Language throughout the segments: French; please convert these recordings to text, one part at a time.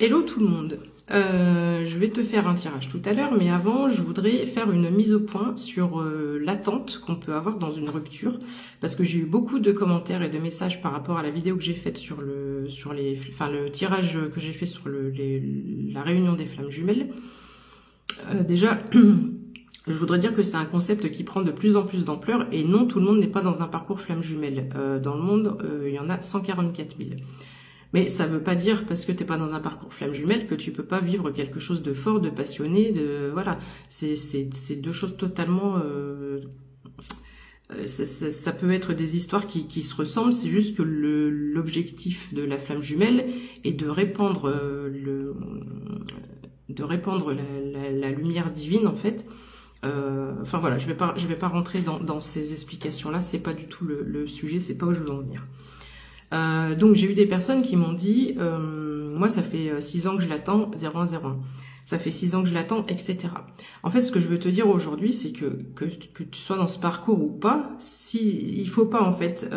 Hello tout le monde, je vais te faire un tirage tout à l'heure, mais avant je voudrais faire une mise au point sur l'attente qu'on peut avoir dans une rupture, parce que j'ai eu beaucoup de commentaires et de messages par rapport à la vidéo que j'ai faite sur le tirage que j'ai fait sur la réunion des flammes jumelles. Déjà, je voudrais dire que c'est un concept qui prend de plus en plus d'ampleur, et non, tout le monde n'est pas dans un parcours flammes jumelles. Dans le monde, il y en a 144 000. Mais ça veut pas dire, parce que t'es pas dans un parcours flamme jumelle, que tu peux pas vivre quelque chose de fort, de passionné, voilà. C'est deux choses totalement... ça peut être des histoires qui se ressemblent, c'est juste que l'objectif de la flamme jumelle est de répandre la lumière divine, en fait. Enfin voilà, je vais pas rentrer dans ces explications-là, c'est pas du tout le sujet, c'est pas où je veux en venir. Donc j'ai eu des personnes qui m'ont dit, moi ça fait 6 ans que je l'attends, 0101. Ça fait 6 ans que je l'attends, etc. En fait, ce que je veux te dire aujourd'hui, c'est que tu sois dans ce parcours ou pas, il faut pas en fait,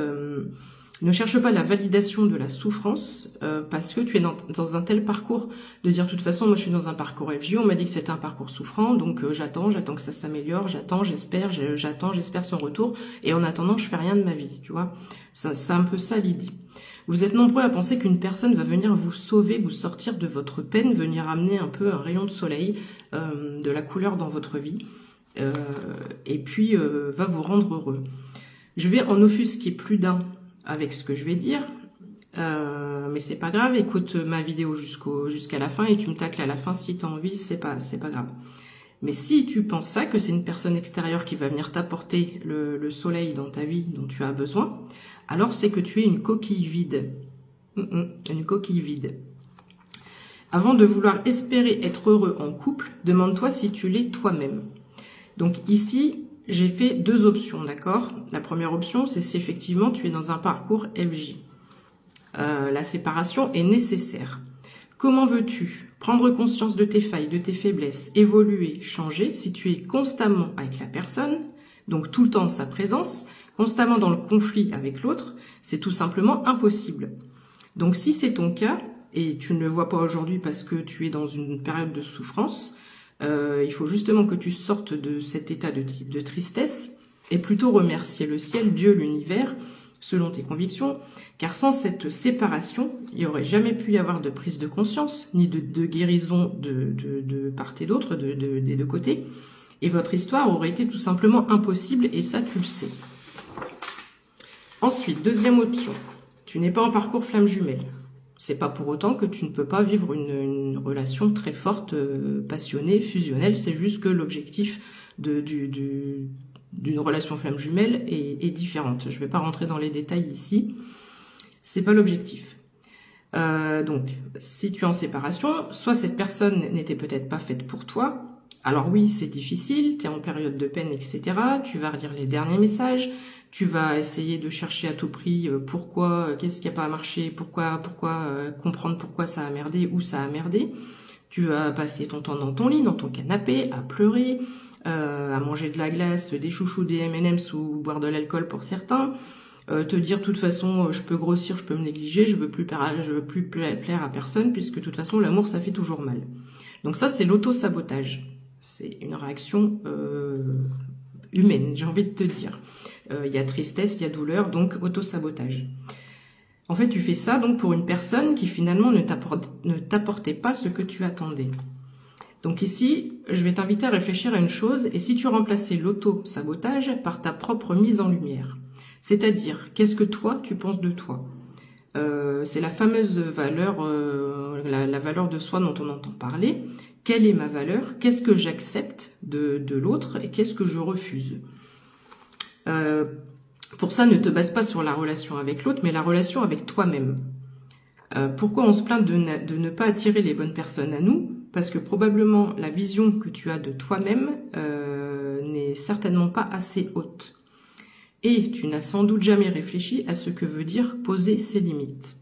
ne cherche pas la validation de la souffrance parce que tu es dans un tel parcours, de dire de toute façon, moi je suis dans un parcours FJ, on m'a dit que c'était un parcours souffrant, donc j'attends que ça s'améliore, j'espère son retour, et en attendant, je fais rien de ma vie, tu vois. C'est un peu ça l'idée. Vous êtes nombreux à penser qu'une personne va venir vous sauver, vous sortir de votre peine, venir amener un peu un rayon de soleil, de la couleur dans votre vie, et puis va vous rendre heureux. Je vais en offusquer plus d'un avec ce que je vais dire, mais c'est pas grave, écoute ma vidéo jusqu'à la fin et tu me tacles à la fin si tu as envie, c'est pas grave. Mais si tu penses ça, que c'est une personne extérieure qui va venir t'apporter le soleil dans ta vie dont tu as besoin, alors c'est que tu es une coquille vide. Une coquille vide. Avant de vouloir espérer être heureux en couple, demande-toi si tu l'es toi-même. Donc ici, j'ai fait 2 options, d'accord? La première option, c'est si effectivement tu es dans un parcours FJ. La séparation est nécessaire. Comment veux-tu prendre conscience de tes failles, de tes faiblesses, évoluer, changer si tu es constamment avec la personne, donc tout le temps sa présence, constamment dans le conflit avec l'autre? C'est tout simplement impossible. Donc si c'est ton cas, et tu ne le vois pas aujourd'hui parce que tu es dans une période de souffrance, il faut justement que tu sortes de cet état de tristesse et plutôt remercier le ciel, Dieu, l'univers, selon tes convictions, car sans cette séparation, il n'y aurait jamais pu y avoir de prise de conscience, ni de guérison de part et d'autre, des deux côtés, et votre histoire aurait été tout simplement impossible, et ça tu le sais. Ensuite, deuxième option, tu n'es pas en parcours flamme jumelle. C'est pas pour autant que tu ne peux pas vivre une relation très forte, passionnée, fusionnelle, c'est juste que l'objectif d'une relation flamme jumelle est différente. Je ne vais pas rentrer dans les détails ici, c'est pas l'objectif. Donc, si tu es en séparation, soit cette personne n'était peut-être pas faite pour toi, alors oui, c'est difficile, tu es en période de peine, etc. Tu vas relire les derniers messages, tu vas essayer de chercher à tout prix pourquoi, qu'est-ce qui n'a pas marché, pourquoi comprendre pourquoi ça a merdé ou ça a merdé. Tu vas passer ton temps dans ton lit, dans ton canapé, à pleurer, à manger de la glace, des chouchous, des M&M's ou boire de l'alcool pour certains, te dire de toute façon je peux grossir, je peux me négliger, je veux plus plaire à personne puisque de toute façon l'amour ça fait toujours mal. Donc ça c'est l'auto-sabotage, c'est une réaction humaine, j'ai envie de te dire. Il y a tristesse, il y a douleur, donc auto-sabotage. En fait tu fais ça donc pour une personne qui finalement ne t'apportait pas ce que tu attendais. Donc ici, je vais t'inviter à réfléchir à une chose, et si tu remplaçais l'auto-sabotage par ta propre mise en lumière. C'est-à-dire, qu'est-ce que toi, tu penses de toi? C'est la fameuse valeur, la valeur de soi dont on entend parler. Quelle est ma valeur? Qu'est-ce que j'accepte de l'autre et qu'est-ce que je refuse? Pour ça, ne te base pas sur la relation avec l'autre, mais la relation avec toi-même. Pourquoi on se plaint de ne pas attirer les bonnes personnes à nous? Parce que probablement la vision que tu as de toi-même n'est certainement pas assez haute. Et tu n'as sans doute jamais réfléchi à ce que veut dire poser ses limites.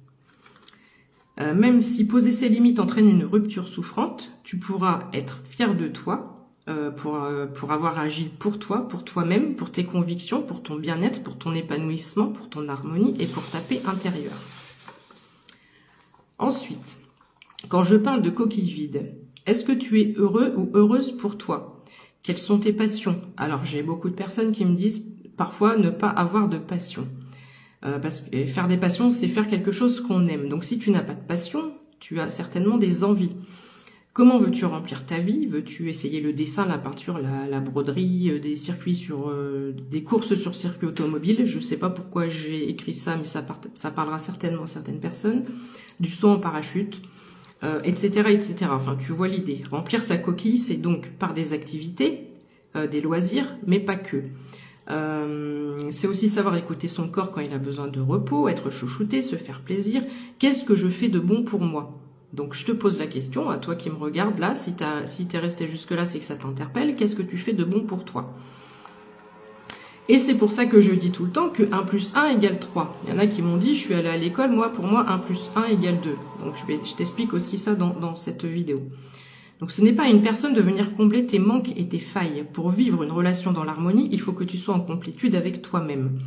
Même si poser ses limites entraîne une rupture souffrante, tu pourras être fier de toi pour avoir agi pour toi, pour toi-même, pour tes convictions, pour ton bien-être, pour ton épanouissement, pour ton harmonie et pour ta paix intérieure. Ensuite, Quand je parle de coquille vide, est-ce que tu es heureux ou heureuse pour toi? Quelles sont tes passions? Alors, j'ai beaucoup de personnes qui me disent parfois ne pas avoir de passion. Parce que faire des passions, c'est faire quelque chose qu'on aime. Donc, si tu n'as pas de passion, tu as certainement des envies. Comment veux-tu remplir ta vie? Veux-tu essayer le dessin, la peinture, la broderie, des circuits des courses sur circuit automobile? Je ne sais pas pourquoi j'ai écrit ça, mais ça parlera certainement à certaines personnes. Du saut en parachute, etc., etc. Enfin, tu vois l'idée. Remplir sa coquille, c'est donc par des activités, des loisirs, mais pas que. C'est aussi savoir écouter son corps quand il a besoin de repos, être chouchouté, se faire plaisir. Qu'est-ce que je fais de bon pour moi? Donc je te pose la question, à toi qui me regardes là, si t'es resté jusque-là, c'est que ça t'interpelle. Qu'est-ce que tu fais de bon pour toi? Et c'est pour ça que je dis tout le temps que 1 plus 1 égale 3. Il y en a qui m'ont dit, je suis allée à l'école, pour moi 1 plus 1 égale 2. Donc je t'explique aussi ça dans cette vidéo. Donc ce n'est pas à une personne de venir combler tes manques et tes failles. Pour vivre une relation dans l'harmonie, il faut que tu sois en complétude avec toi-même.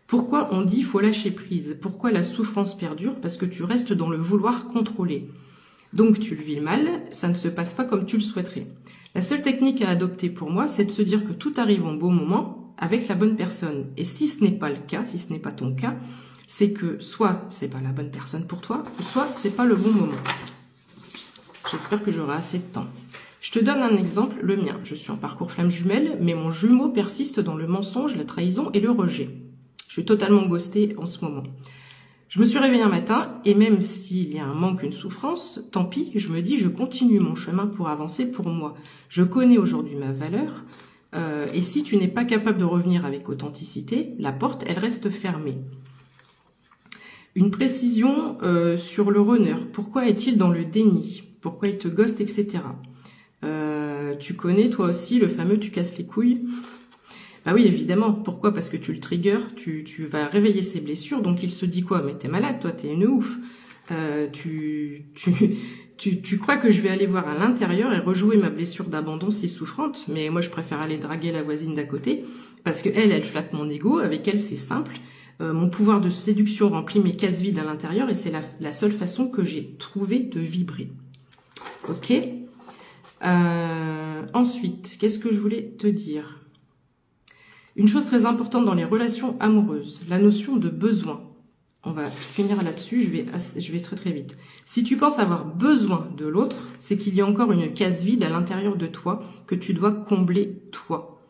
Pourquoi on dit faut lâcher prise? Pourquoi la souffrance perdure? Parce que tu restes dans le vouloir contrôler. Donc tu le vis mal, ça ne se passe pas comme tu le souhaiterais. La seule technique à adopter pour moi, c'est de se dire que tout arrive en bon moment avec la bonne personne. Et si ce n'est pas le cas, si ce n'est pas ton cas, c'est que soit c'est pas la bonne personne pour toi, soit c'est pas le bon moment. J'espère que j'aurai assez de temps. Je te donne un exemple, le mien. Je suis en parcours flamme jumelle, mais mon jumeau persiste dans le mensonge, la trahison et le rejet. Je suis totalement ghostée en ce moment. Je me suis réveillée un matin, et même s'il y a un manque, une souffrance, tant pis, je me dis, je continue mon chemin pour avancer pour moi. Je connais aujourd'hui ma valeur, et si tu n'es pas capable de revenir avec authenticité, la porte, elle reste fermée. Une précision sur le runner. Pourquoi est-il dans le déni? Pourquoi il te ghoste, etc. Tu connais toi aussi le fameux « tu casses les couilles ». Ah oui, évidemment. Pourquoi? Parce que tu le triggers, tu vas réveiller ses blessures. Donc il se dit quoi? Mais t'es malade, toi, t'es une ouf. Tu crois que je vais aller voir à l'intérieur et rejouer ma blessure d'abandon si souffrante? Mais moi, je préfère aller draguer la voisine d'à côté parce que elle flatte mon ego. Avec elle, c'est simple. Mon pouvoir de séduction remplit mes cases vides à l'intérieur et c'est la seule façon que j'ai trouvé de vibrer. Ok. Ensuite, qu'est-ce que je voulais te dire? Une chose très importante dans les relations amoureuses, la notion de besoin. On va finir là-dessus, je vais très très vite. Si tu penses avoir besoin de l'autre, c'est qu'il y a encore une case vide à l'intérieur de toi que tu dois combler toi.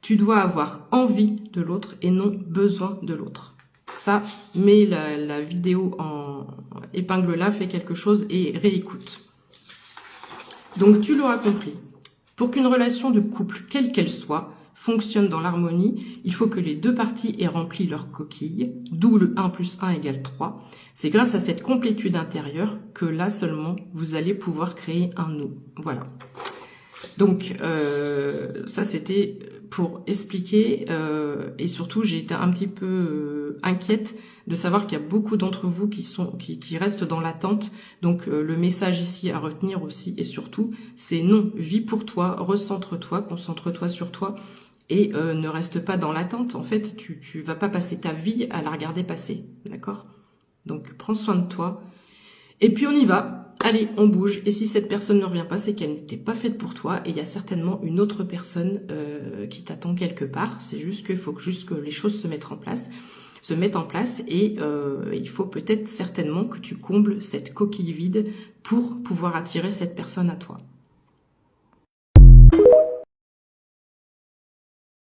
Tu dois avoir envie de l'autre et non besoin de l'autre. Ça, mets la vidéo en épingle là, fais quelque chose et réécoute. Donc tu l'auras compris. Pour qu'une relation de couple, quelle qu'elle soit, fonctionne dans l'harmonie, il faut que les deux parties aient rempli leur coquille, d'où le 1 plus 1 égale 3. C'est grâce à cette complétude intérieure que là seulement, vous allez pouvoir créer un nous. Voilà. Donc, ça c'était pour expliquer, et surtout j'ai été un petit peu inquiète de savoir qu'il y a beaucoup d'entre vous qui restent dans l'attente. Donc le message ici à retenir aussi, et surtout, c'est non, vis pour toi, recentre-toi, concentre-toi sur toi, et ne reste pas dans l'attente. En fait, tu vas pas passer ta vie à la regarder passer, d'accord? Donc prends soin de toi, et puis on y va. Allez, on bouge. Et si cette personne ne revient pas, c'est qu'elle n'était pas faite pour toi. Et il y a certainement une autre personne qui t'attend quelque part. C'est juste qu'il faut que les choses se mettent en place. Et il faut peut-être certainement que tu combles cette coquille vide pour pouvoir attirer cette personne à toi.